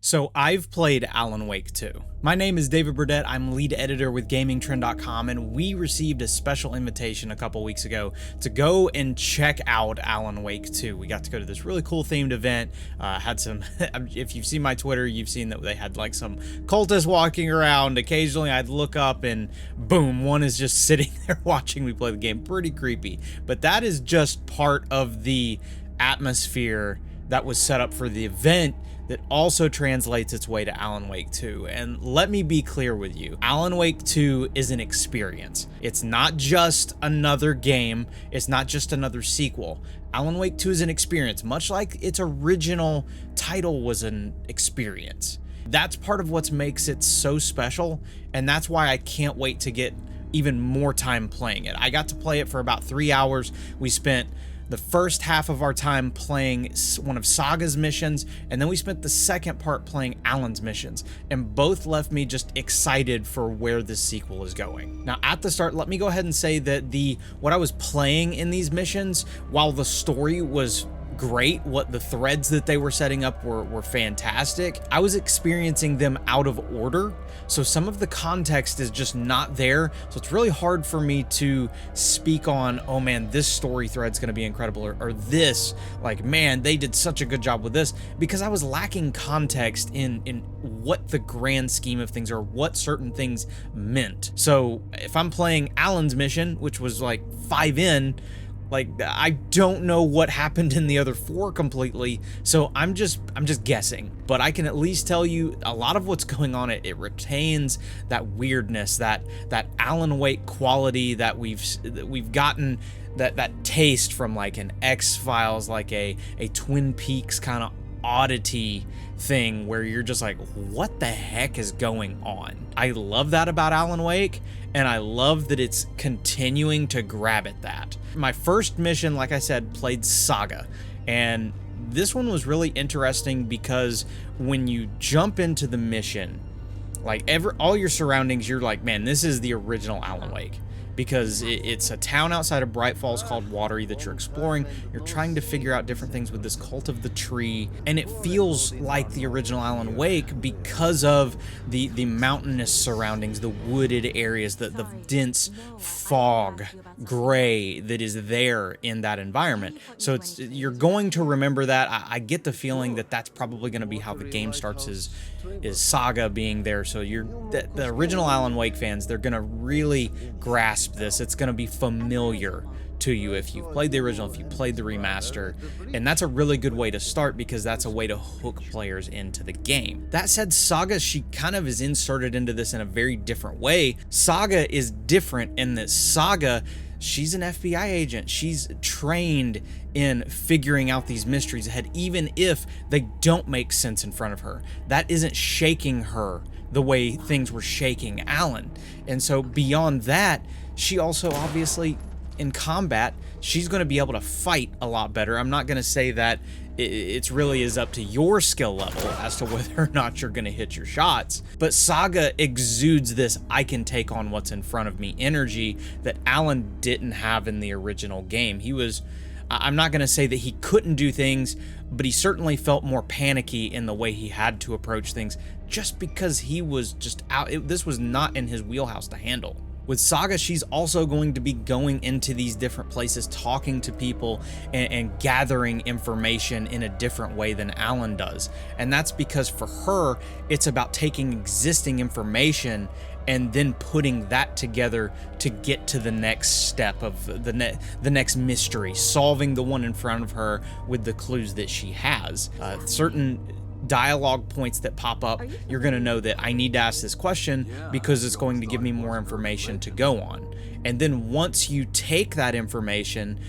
So I've played Alan Wake 2. My name is David Burdette, I'm lead editor with GamingTrend.com, and we received a special invitation a couple weeks ago to go and check out Alan Wake 2. We got to go to this really cool themed event, had some, if you've seen my Twitter, you've seen that they had like some cultists walking around. Occasionally I'd look up and boom, one is just sitting there watching me play the game. Pretty creepy, but that is just part of the atmosphere that was set up for the event that also translates its way to Alan Wake 2. And let me be clear with you, Alan Wake 2 is an experience. It's not just another game, it's not just another sequel. Alan Wake 2 is an experience, much like its original title was an experience. That's part of what makes it so special, and that's why I can't wait to get even more time playing it. I got to play it for about 3 hours. We spent the first half of our time playing one of Saga's missions, and then we spent the second part playing Alan's missions, and both left me just excited for where this sequel is going. Now, at the start, let me go ahead and say that what I was playing in these missions, while the story was great, what the threads that they were setting up were fantastic, I was experiencing them out of order, so some of the context is just not there. So it's really hard for me to speak on, oh man, this story thread's gonna be incredible, or this, like, man, they did such a good job with this, because I was lacking context in what the grand scheme of things, or what certain things meant. So if I'm playing Alan's mission, which was like 5 in, like, I don't know what happened in the other 4 completely, so I'm just guessing. But I can at least tell you a lot of what's going on. It retains that weirdness, that Alan Wake quality that we've gotten, that taste from like an X-Files, like a Twin Peaks kind of oddity thing where you're just like, what the heck is going on? I love that about Alan Wake, and I love that it's continuing to grab at that. My first mission, like I said, played Saga, and this one was really interesting because when you jump into the mission, like all your surroundings, you're like, man, this is the original Alan Wake. Because it's a town outside of Bright Falls called Watery that you're exploring. You're trying to figure out different things with this cult of the tree, and it feels like the original Alan Wake because of the mountainous surroundings, the wooded areas, the dense fog, gray that is there in that environment. So you're going to remember that. I get the feeling that that's probably going to be how the game starts, is Saga being there. So the original Alan Wake fans, they're going to really grasp this. It's going to be familiar to you if you've played the original, if you played the remaster, and that's a really good way to start because that's a way to hook players into the game. That said, Saga, she kind of is inserted into this in a very different way. Saga is different in that Saga, she's an FBI agent. She's trained in figuring out these mysteries ahead, even if they don't make sense in front of her. That isn't shaking her the way things were shaking Alan. And so beyond that, she also obviously in combat, she's going to be able to fight a lot better. I'm not going to say that it's really is up to your skill level as to whether or not you're going to hit your shots, but Saga exudes this I can take on what's in front of me energy that Alan didn't have in the original game. I'm not going to say that he couldn't do things, but he certainly felt more panicky in the way he had to approach things just because he was just out. This was not in his wheelhouse to handle. With Saga, she's also going to be going into these different places, talking to people and gathering information in a different way than Alan does. And that's because for her, it's about taking existing information and then putting that together to get to the next step of the next mystery, solving the one in front of her with the clues that she has. Certain dialogue points that pop up, you're going to know that I need to ask this question because it's going to give me more information to go on. And then once you take that information,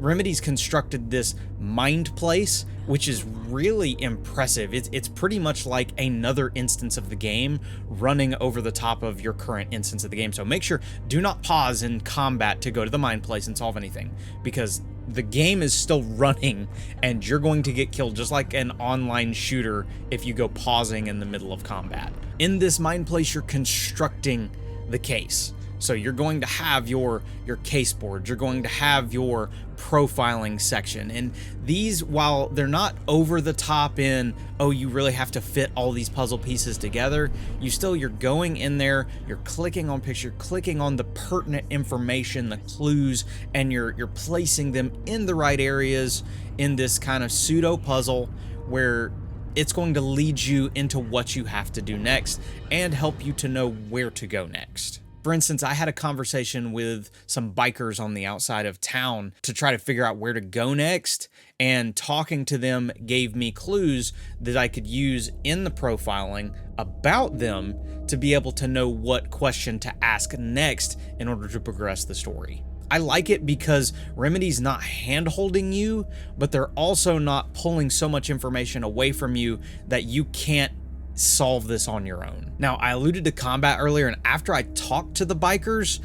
Remedy's constructed this mind place, which is really impressive. It's pretty much like another instance of the game running over the top of your current instance of the game. So make sure, do not pause in combat to go to the mind place and solve anything, because the game is still running and you're going to get killed just like an online shooter if you go pausing in the middle of combat. In this mind place, you're constructing the case. So you're going to have your case boards, you're going to have your profiling section. And these, while they're not over the top in, oh, you really have to fit all these puzzle pieces together, you're going in there, you're clicking on picture, clicking on the pertinent information, the clues, and you're placing them in the right areas in this kind of pseudo puzzle where it's going to lead you into what you have to do next and help you to know where to go next. For instance, I had a conversation with some bikers on the outside of town to try to figure out where to go next, and talking to them gave me clues that I could use in the profiling about them to be able to know what question to ask next in order to progress the story. I like it because Remedy's not hand-holding you, but they're also not pulling so much information away from you that you can't solve this on your own. Now, I alluded to combat earlier, and after I talked to the bikers,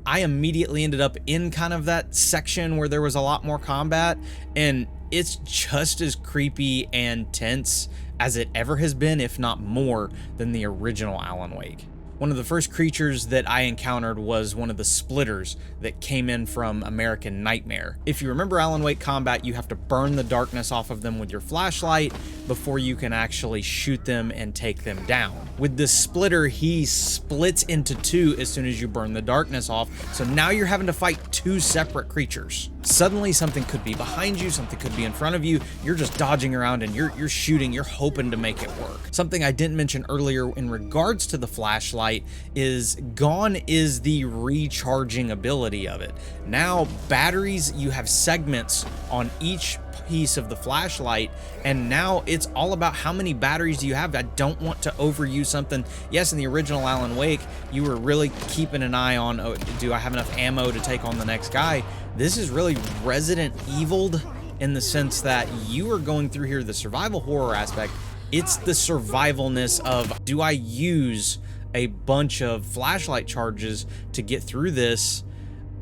I immediately ended up in kind of that section where there was a lot more combat, and it's just as creepy and tense as it ever has been, if not more, than the original Alan Wake. One of the first creatures that I encountered was one of the splitters that came in from American Nightmare. If you remember Alan Wake combat, you have to burn the darkness off of them with your flashlight before you can actually shoot them and take them down. With this splitter, he splits into two as soon as you burn the darkness off, so now you're having to fight two separate creatures. Suddenly something could be behind you, something could be in front of you, you're just dodging around and you're shooting, you're hoping to make it work. Something I didn't mention earlier in regards to the flashlight is gone is the recharging ability of it. Now batteries, you have segments on each piece of the flashlight, and now it's all about how many batteries do you have. I don't want to overuse something. Yes, in the original Alan Wake, you were really keeping an eye on, oh, do I have enough ammo to take on the next guy? This is really Resident Evil'd in the sense that you are going through here the survival horror aspect. It's the survivalness of, do I use a bunch of flashlight charges to get through this,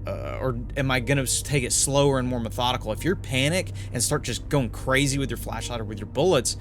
or am I gonna take it slower and more methodical? If you're panic and start just going crazy with your flashlight or with your bullets,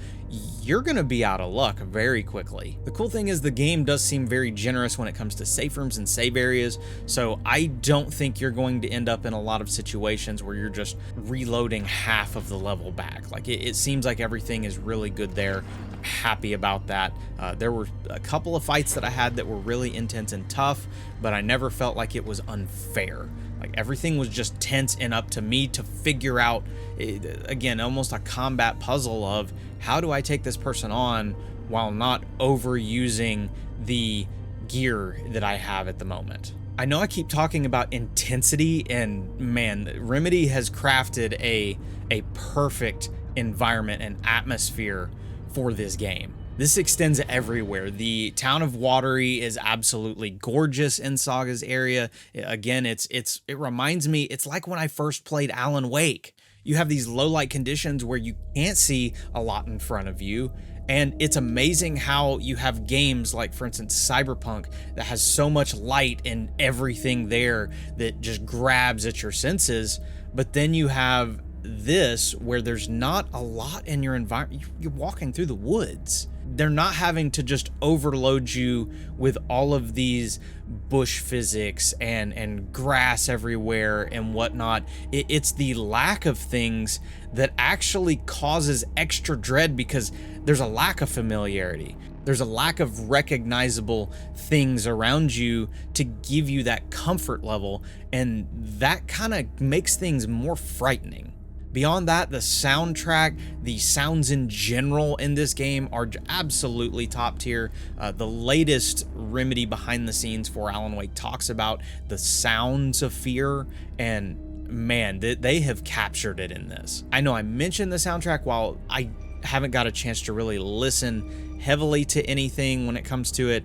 you're gonna be out of luck very quickly. The cool thing is the game does seem very generous when it comes to safe rooms and save areas, so I don't think you're going to end up in a lot of situations where you're just reloading half of the level back. Like it seems like everything is really good there. I'm happy about that. There were a couple of fights that I had that were really intense and tough, but I never felt like it was unfair. Like everything was just tense and up to me to figure out, again, almost a combat puzzle of how do I take this person on while not overusing the gear that I have at the moment. I know I keep talking about intensity, and man, Remedy has crafted a perfect environment and atmosphere for this game. This extends everywhere. The town of Watery is absolutely gorgeous in Saga's area. Again, it reminds me, it's like when I first played Alan Wake. You have these low light conditions where you can't see a lot in front of you. And it's amazing how you have games like, for instance, Cyberpunk that has so much light and everything there that just grabs at your senses. But then you have this where there's not a lot in your environment. You're walking through the woods. They're not having to just overload you with all of these bush physics and grass everywhere and whatnot. It's the lack of things that actually causes extra dread because there's a lack of familiarity. There's a lack of recognizable things around you to give you that comfort level, and that kind of makes things more frightening. Beyond that, the soundtrack, the sounds in general in this game are absolutely top tier. The latest Remedy behind the scenes for Alan Wake talks about the sounds of fear, and man, they have captured it in this. I know I mentioned the soundtrack while I haven't got a chance to really listen heavily to anything when it comes to it.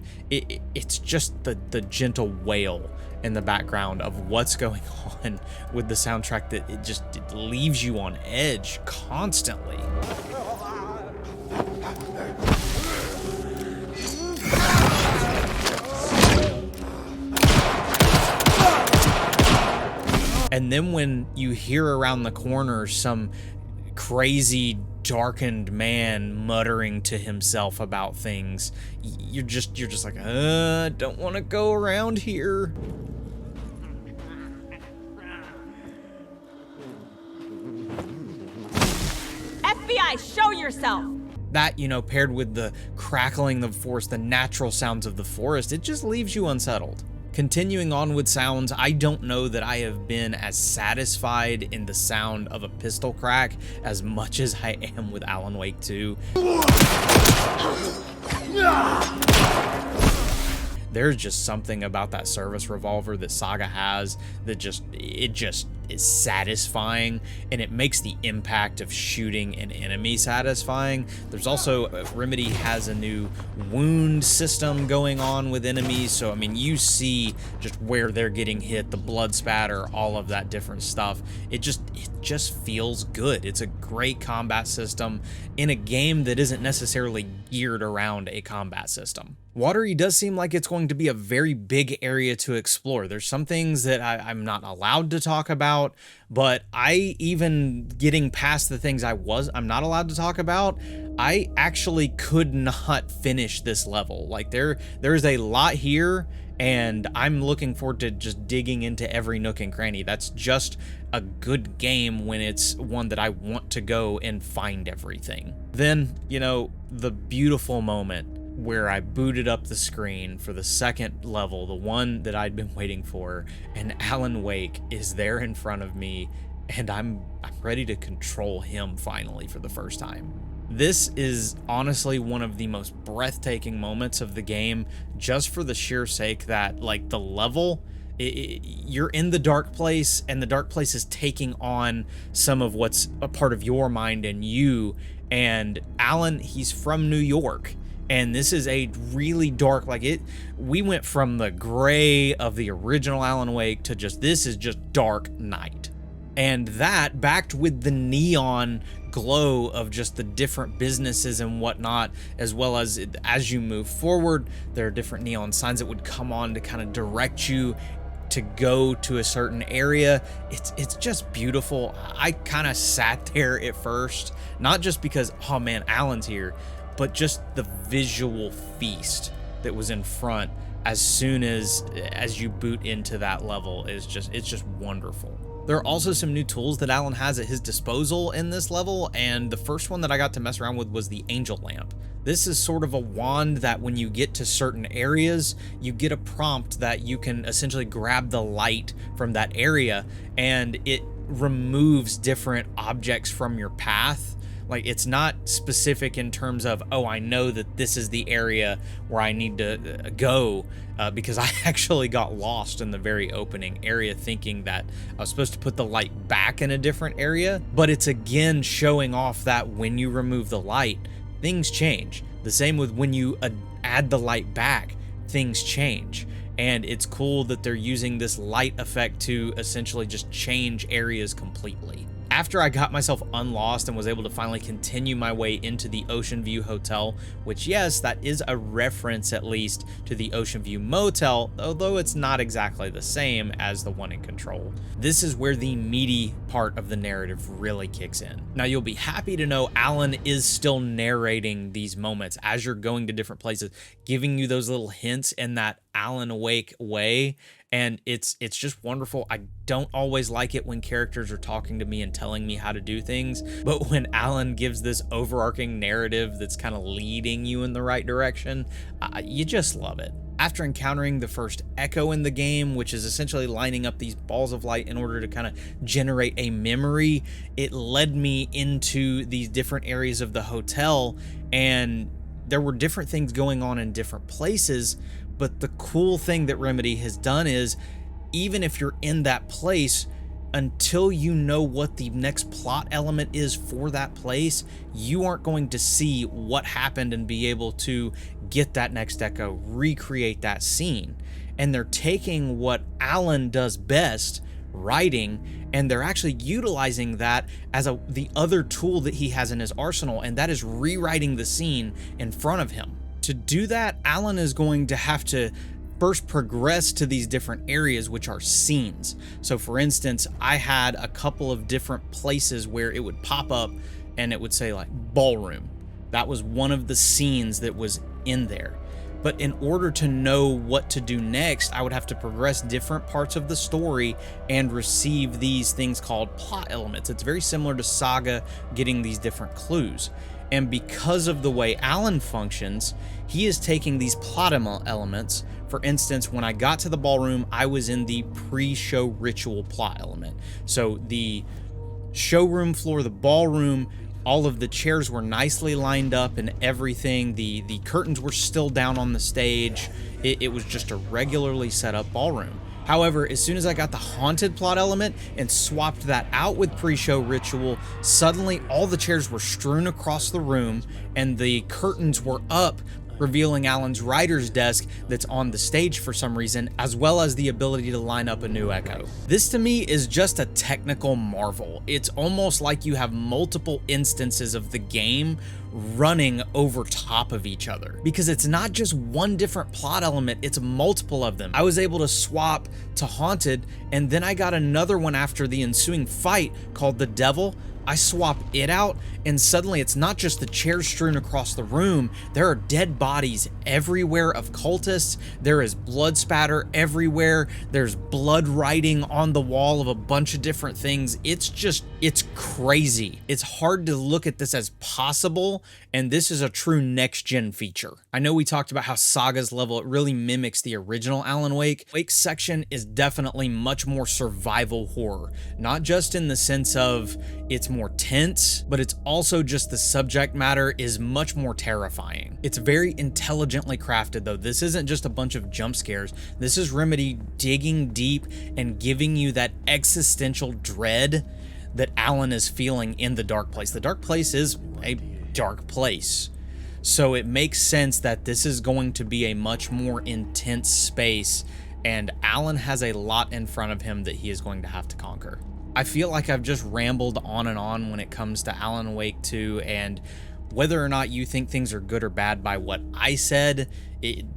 It's just the gentle wail in the background of what's going on with the soundtrack that it leaves you on edge constantly. And then when you hear around the corner some crazy darkened man muttering to himself about things. You're just like, don't want to go around here. FBI, show yourself! That, paired with the crackling of the forest, the natural sounds of the forest, it just leaves you unsettled. Continuing on with sounds, I don't know that I have been as satisfied in the sound of a pistol crack as much as I am with Alan Wake 2. There's just something about that service revolver that Saga has that it just is satisfying, and it makes the impact of shooting an enemy satisfying. There's also, Remedy has a new wound system going on with enemies, so I mean, you see just where they're getting hit, the blood spatter, all of that different stuff. It just feels good. It's a great combat system in a game that isn't necessarily geared around a combat system. Watery does seem like it's going to be a very big area to explore. There's some things that I'm not allowed to talk about, but even getting past the things I'm not allowed to talk about, I actually could not finish this level. Like there's a lot here, and I'm looking forward to just digging into every nook and cranny. That's just a good game when it's one that I want to go and find everything. Then, the beautiful moment where I booted up the screen for the second level, the one that I'd been waiting for, and Alan Wake is there in front of me, and I'm ready to control him finally for the first time. This is honestly one of the most breathtaking moments of the game, just for the sheer sake that, like, the level, you're in the dark place, and the dark place is taking on some of what's a part of your mind and you. And Alan, he's from New York, and this is a really dark, we went from the gray of the original Alan Wake to this is just dark night. And that, backed with the neon glow of just the different businesses and whatnot, as well as you move forward, there are different neon signs that would come on to kind of direct you to go to a certain area. It's just beautiful. I kind of sat there at first, not just because, oh man, Alan's here, but just the visual feast that was in front as soon as you boot into that level it's just wonderful. There are also some new tools that Alan has at his disposal in this level, and the first one that I got to mess around with was the Angel Lamp. This is sort of a wand that when you get to certain areas, you get a prompt that you can essentially grab the light from that area, and it removes different objects from your path. Like, it's not specific in terms of, oh, I know that this is the area where I need to go, because I actually got lost in the very opening area thinking that I was supposed to put the light back in a different area. But it's again showing off that when you remove the light, things change. The same with when you add the light back, things change. And it's cool that they're using this light effect to essentially just change areas completely. After I got myself unlost and was able to finally continue my way into the Ocean View Hotel, which, yes, that is a reference at least to the Ocean View Motel, although it's not exactly the same as the one in Control. This is where the meaty part of the narrative really kicks in. Now, you'll be happy to know Alan is still narrating these moments as you're going to different places, giving you those little hints in that Alan Wake way, and it's just wonderful. I don't always like it when characters are talking to me and telling me how to do things, but when Alan gives this overarching narrative that's kind of leading you in the right direction, you just love it. After encountering the first echo in the game, which is essentially lining up these balls of light in order to kind of generate a memory, it led me into these different areas of the hotel, and there were different things going on in different places. But the cool thing that Remedy has done is, even if you're in that place, until you know what the next plot element is for that place, you aren't going to see what happened and be able to get that next echo, recreate that scene. And they're taking what Alan does best, writing, and they're actually utilizing that as the other tool that he has in his arsenal, and that is rewriting the scene in front of him. To do that, Alan is going to have to first progress to these different areas, which are scenes. So for instance, I had a couple of different places where it would pop up and it would say like ballroom. That was one of the scenes that was in there. But in order to know what to do next, I would have to progress different parts of the story and receive these things called plot elements. It's very similar to Saga getting these different clues. And because of the way Alan functions, he is taking these plot elements. For instance, when I got to the ballroom, I was in the pre-show ritual plot element. So the showroom floor, the ballroom, all of the chairs were nicely lined up and everything. The curtains were still down on the stage. It was just a regularly set up ballroom. However, as soon as I got the haunted plot element and swapped that out with pre-show ritual, suddenly all the chairs were strewn across the room and the curtains were up, revealing Alan's writer's desk that's on the stage for some reason, as well as the ability to line up a new echo. This to me is just a technical marvel. It's almost like you have multiple instances of the game running over top of each other, because it's not just one different plot element, it's multiple of them. I was able to swap to haunted, and then I got another one after the ensuing fight called the devil. I swap it out, and suddenly it's not just the chairs strewn across the room, there are dead bodies everywhere of cultists, there is blood spatter everywhere, there's blood writing on the wall of a bunch of different things. It's crazy. It's hard to look at this as possible, and this is a true next-gen feature. I know we talked about how Saga's level, it really mimics the original Alan Wake. Wake's section is definitely much more survival horror, not just in the sense of it's more tense, but it's also just the subject matter is much more terrifying. It's very intelligently crafted though. This isn't just a bunch of jump scares. This is Remedy digging deep and giving you that existential dread that Alan is feeling in the dark place. The dark place is a dark place. So it makes sense that this is going to be a much more intense space, and Alan has a lot in front of him that he is going to have to conquer. I feel like I've just rambled on and on when it comes to Alan Wake 2, and whether or not you think things are good or bad by what I said,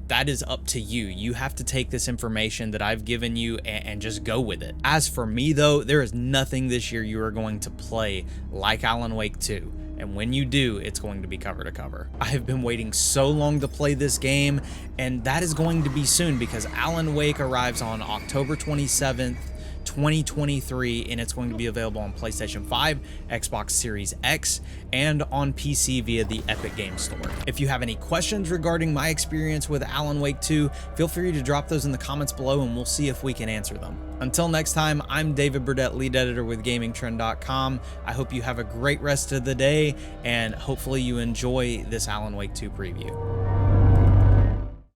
that is up to you. You have to take this information that I've given you and just go with it. As for me though, there is nothing this year you are going to play like Alan Wake 2. And when you do, it's going to be cover to cover. I have been waiting so long to play this game, and that is going to be soon because Alan Wake arrives on October 27th, 2023, and it's going to be available on PlayStation 5, Xbox Series X, and on PC via the Epic Games Store. If you have any questions regarding my experience with Alan Wake 2, feel free to drop those in the comments below and we'll see if we can answer them. Until next time, I'm David Burdette, lead editor with GamingTrend.com. I hope you have a great rest of the day, and hopefully you enjoy this Alan Wake 2 preview.